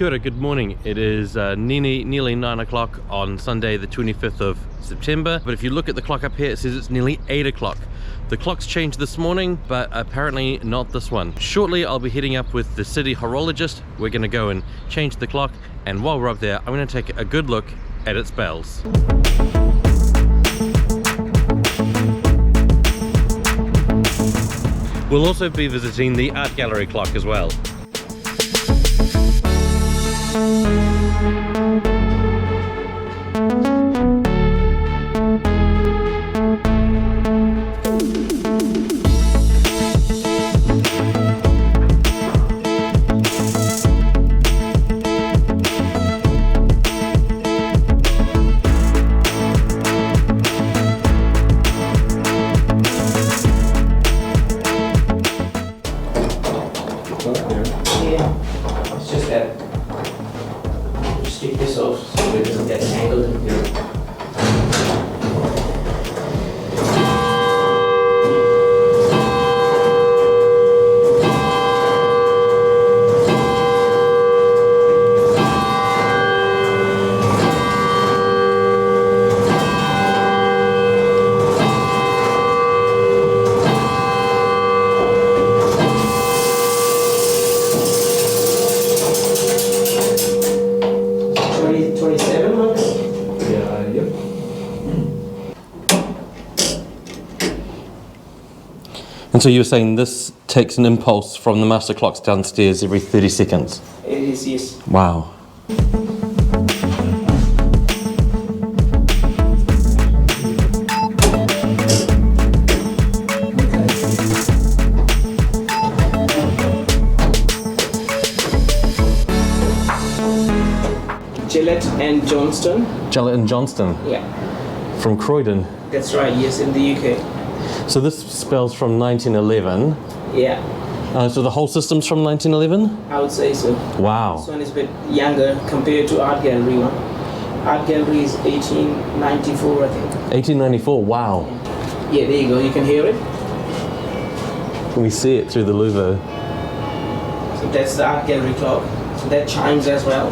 Kia ora, good morning. It is nearly 9 o'clock on Sunday the 25th of September, but if you look at the clock up here it says it's nearly 8 o'clock. The clock's changed this morning, but apparently not this one. Shortly I'll be heading up with the city horologist. We're going to go and change the clock, and while we're up there I'm going to take a good look at its bells. We'll also be visiting the art gallery clock as well. And so you're saying this takes an impulse from the master clocks downstairs every 30 seconds? It is, yes. Wow. Gillett and Johnston. Gillett and Johnston? Yeah. From Croydon? That's right, yes, in the UK. So this spells from 1911? Yeah. So the whole system's from 1911? I would say so. Wow. This one is a bit younger compared to Art Gallery one. Art Gallery is 1894, I think. 1894, wow. Yeah, there you go, you can hear it. We see it through the louver. So that's the Art Gallery clock. So that chimes as well.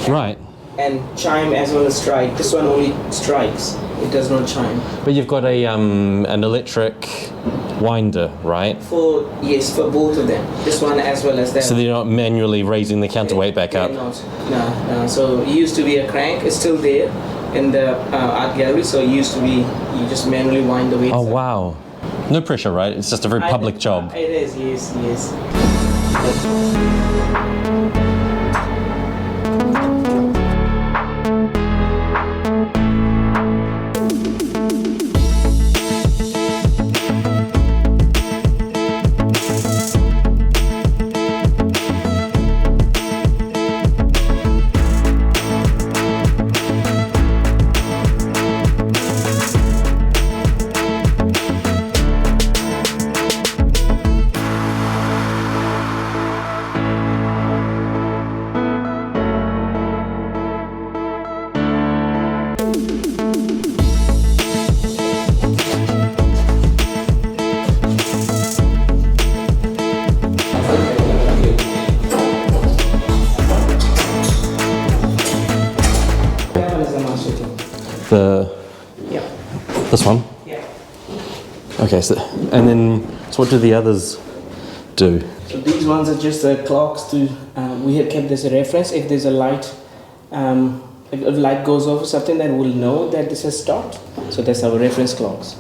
Right. And chime as well as strike. This one only strikes. It does not chime. But you've got a an electric winder, right? Yes, for both of them. This one as well as that. So they're not manually raising the counterweight back up? Not. No. So it used to be a crank. It's still there in the art gallery. So it used to be you just manually wind the weights. Oh up. wow. No pressure, right? It's just a very public job. It is. Yes. This one? Yeah. Okay, so what do the others do? So these ones are just clocks to, we have kept this a reference. If there's a light, if a light goes off or something, then we'll know that this has stopped. So that's our reference clocks.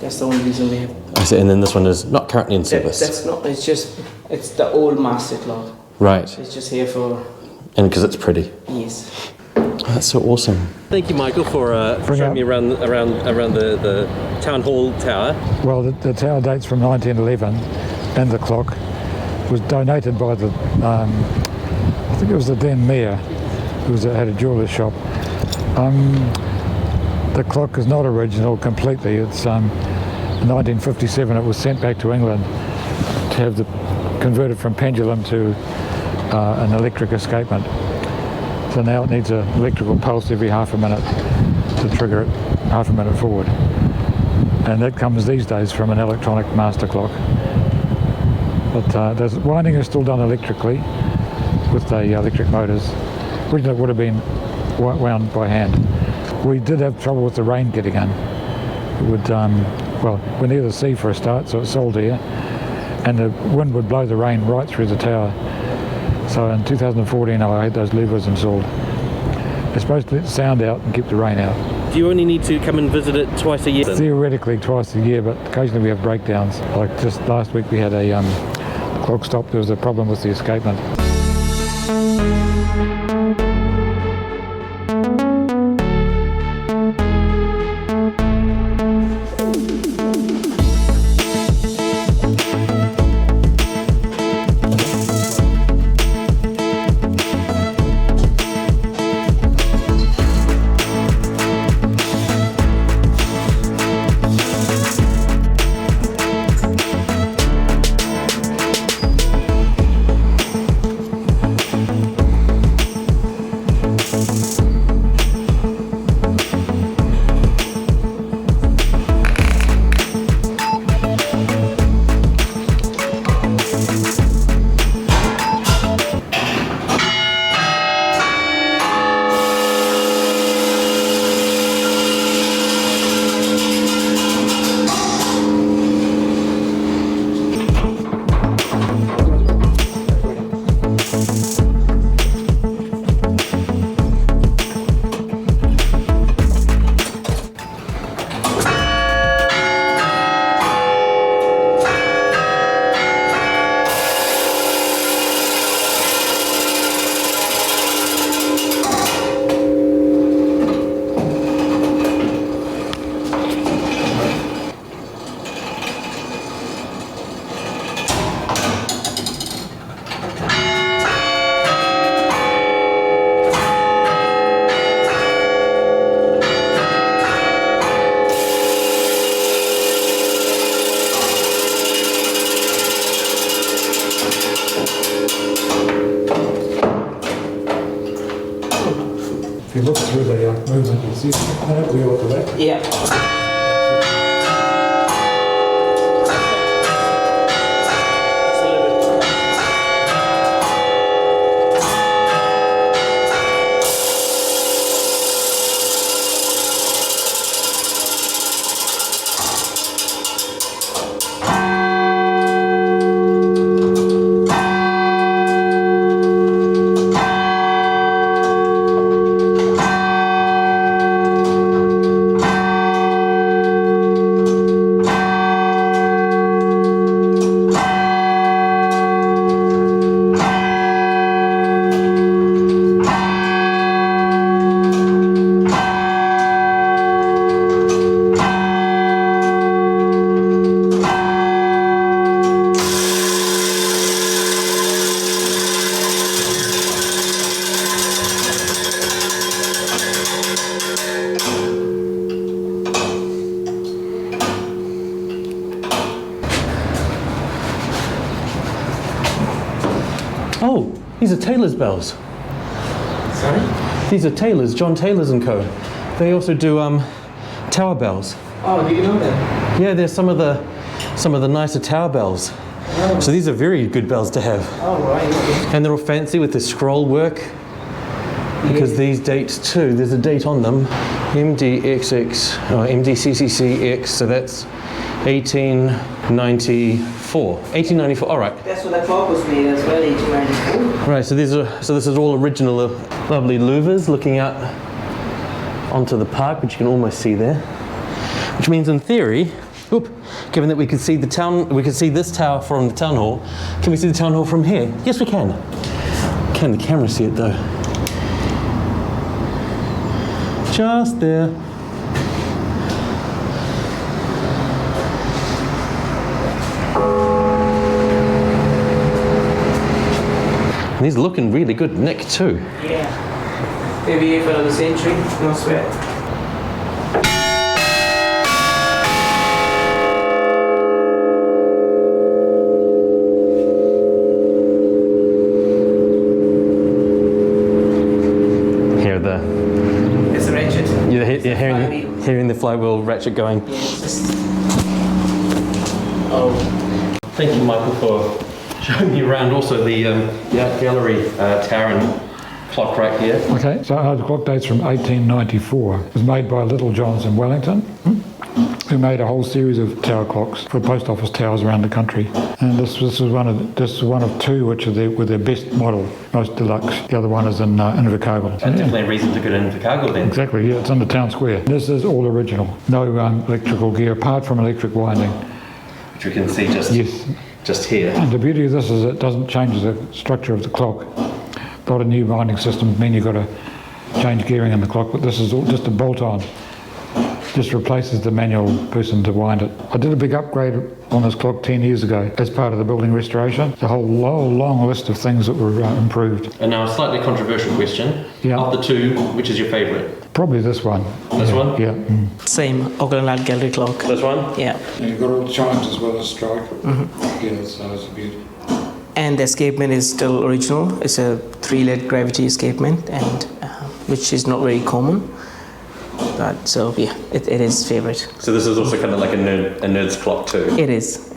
That's the only reason we have. I see, and then this one is not currently in service? That's not, it's the old master clock. Right. It's just here for... And because it's pretty? Yes. Oh, that's so awesome. Thank you, Michael, for showing me around the town hall tower. Well, the tower dates from 1911, and the clock was donated by the, I think it was the then mayor, who had a jeweller's shop. The clock is not original completely. It's in 1957 it was sent back to England to have converted from pendulum to an electric escapement. So now it needs an electrical pulse every half a minute to trigger it half a minute forward. And that comes these days from an electronic master clock. But the winding is still done electrically, with the electric motors. Originally it would have been wound by hand. We did have trouble with the rain getting in. It would, well, we're near the sea for a start, so it's salt air, and the wind would blow the rain right through the tower. So in 2014 I had those levers installed. They're supposed to let the sound out and keep the rain out. Do you only need to come and visit it twice a year? Theoretically twice a year, but occasionally we have breakdowns. Like just last week we had a clock stop. There was a problem with the escapement. If you look through the movement, you'll see the wheel at the back. Yeah. Oh, these are Taylor's bells. Sorry? These are Taylor's, John Taylor's and Co. They also do tower bells. Oh, do you know that? Yeah, they're some of the nicer tower bells. Oh. So these are very good bells to have. Oh, right. Okay. And they're all fancy with the scroll work. Because these dates too, there's a date on them. MDXX, or MDCCCX, so that's 1894. 1894, all right. That's what the clock was made as well, 1894. Right, so this is all original, lovely louvers looking out onto the park, which you can almost see there. Which means in theory, given that we could see the town, we could see this tower from the town hall, can we see the town hall from here? Yes, we can. Can the camera see it though? Just there. And these are looking really good nick too. Yeah. Maybe here for another century, no sweat. You're hearing the flywheel ratchet going. Yeah, just... Oh. Thank you, Michael, for showing you around also the art gallery tower and clock right here. Okay, so the clock dates from 1894. It was made by Little Johns in Wellington, who made a whole series of tower clocks for post office towers around the country. And this was one of two which were their best model, most deluxe. The other one is in Invercargill. Definitely a reason to go to Invercargill then. Exactly, yeah, it's in the town square. This is all original. No electrical gear apart from electric winding. Which we can see just here. And the beauty of this is it doesn't change the structure of the clock. A lot of new winding systems mean you've got to change gearing in the clock, but this is all just a bolt-on. Just replaces the manual person to wind it. I did a big upgrade on this clock 10 years ago as part of the building restoration. The whole long list of things that were improved. And now a slightly controversial question. Yeah. Of the two, which is your favourite? Probably this one. This one? Yeah. Same Auckland Art Gallery clock. This one? Yeah. And you've got all the chimes as well as strike. Yeah, so it's a beauty. And the escapement is still original. It's a 3-lead gravity escapement, and which is not very common. But so yeah, it is favorite. So this is also kind of like a nerd's clock too. It is,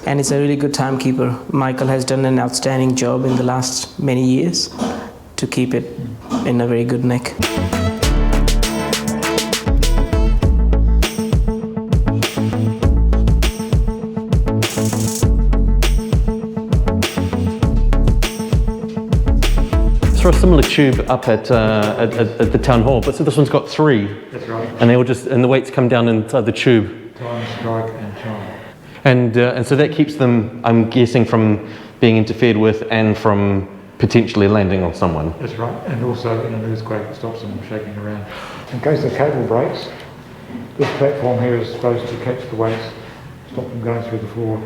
and it's a really good timekeeper. Michael has done an outstanding job in the last many years to keep it in a very good nick. A similar tube up at the town hall, but so this one's got 3. That's right. And they all and the weights come down inside the tube. Time, strike, and chime. And so that keeps them, I'm guessing, from being interfered with and from potentially landing on someone. That's right, and also in an earthquake it stops them from shaking around. In case the cable breaks, this platform here is supposed to catch the weights, stop them going through the floor.